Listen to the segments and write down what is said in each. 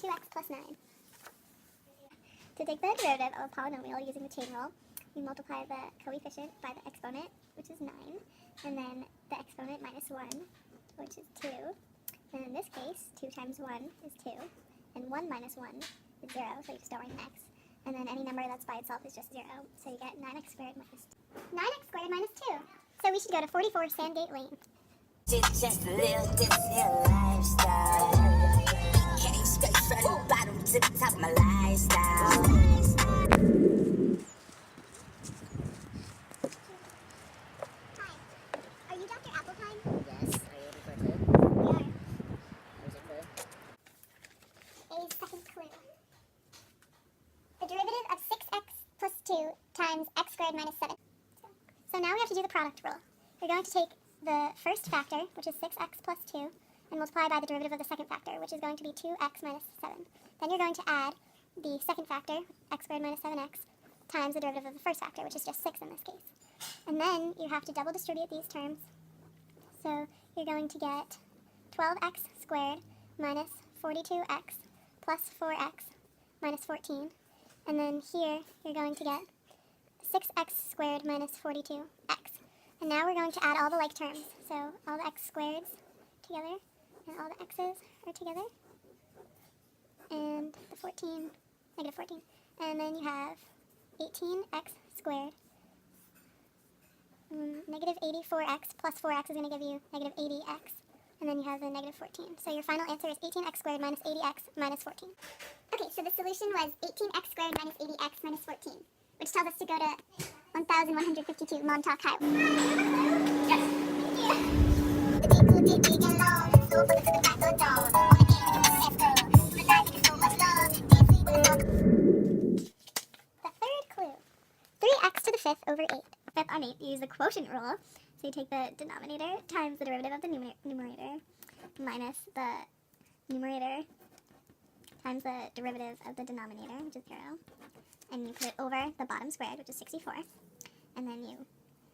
2x plus 9. To take the derivative of a polynomial using the chain rule, we multiply the coefficient by the exponent, which is 9, and then the exponent minus 1, which is 2. And in this case, 2 times 1 is 2, and 1 minus 1 is 0, so you just don't write an x. And then any number that's by itself is just 0, so you get 9x squared minus 2. 9x squared minus 2. So we should go to 44 Sandgate Lane. Just live this here lifestyle. Came straight from the bottom to the top of my lifestyle. Hi, are you Dr. Applepine? Yes. Are you looking for a clue? We are. Where's your clue? A second clue. The derivative of 6x plus 2 times x squared minus 7. So now we have to do the product rule. You're going to take the first factor, which is 6x plus 2, and multiply by the derivative of the second factor, which is going to be 2x minus 7. Then you're going to add the second factor, x squared minus 7x, times the derivative of the first factor, which is just 6 in this case. And then you have to double distribute these terms. So you're going to get 12x squared minus 42x plus 4x minus 14. And then here you're going to get 6x squared minus 42x. And now we're going to add all the like terms. So all the x squareds together, and all the x's are together. And the 14, negative 14. And then you have 18x squared. Negative 84x plus 4x is going to give you negative 80x. And then you have the negative 14. So your final answer is 18x squared minus 80x minus 14. Okay, so the solution was 18x squared minus 80x minus 14, which tells us to go to 1152 Montauk Highway. Yes. The third clue. 3x to the fifth over 8. Fifth on 8, you use the quotient rule. So you take the denominator times the derivative of the numerator minus the numerator times the derivative of the denominator, which is 0. And you put it over the bottom squared, which is 64. And then you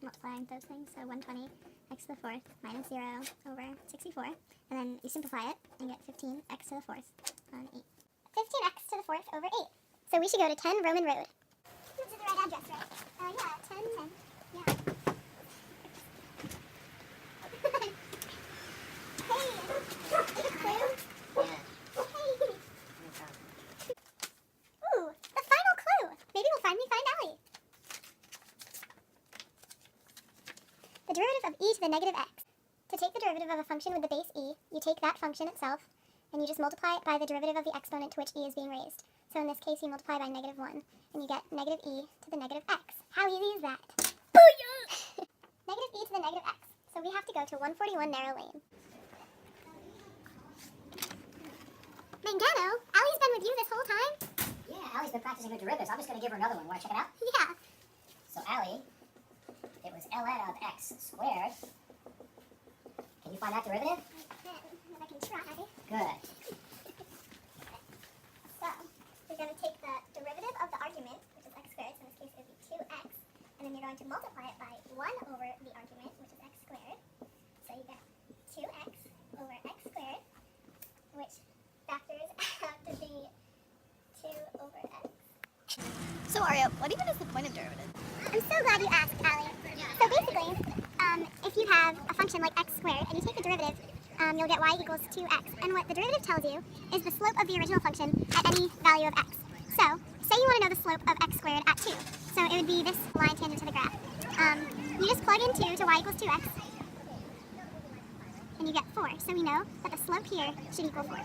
multiply those things, so 120 x to the fourth minus 0 over 64. And then you simplify it and get 15 x to the fourth on 8. 15x to the fourth over 8. So we should go to 10 Roman Road. This is the right address, right? Yeah, 10, 10. Yeah. Hey, is it a clue? Yeah. Hey. Ooh, the final clue. Maybe we'll find Allie. The derivative of e to the negative x. To take the derivative of a function with the base e, you take that function itself, and you just multiply it by the derivative of the exponent to which e is being raised. So in this case, you multiply by negative 1, and you get negative e to the negative x. How easy is that? Booyah! Negative e to the negative x. So we have to go to 141 Narrow Lane. Mangano, Allie's been with you this whole time? Yeah, Allie's been practicing her derivatives. I'm just going to give her another one. Want to check it out? Yeah. So, Allie, it was ln of x squared. Can you find that derivative? I can try. Good. So, we're going to take the derivative of the argument, which is x squared, so in this case it would be 2x, and then you're going to multiply it by 1 over the argument, which is x squared. So you get 2x over x squared, which factors out to be 2 over x. So Aria, what even is the point of derivative? I'm so glad you asked, Allie. So basically, if you have a function like x squared, and you take the derivative, you'll get y equals 2x. And what the derivative tells you is the slope of the original function at any value of x. So, say you want to know the slope of x squared at 2. So it would be this line tangent to the graph. You just plug in 2 to y equals 2x, and you get 4. So we know that the slope here should equal 4.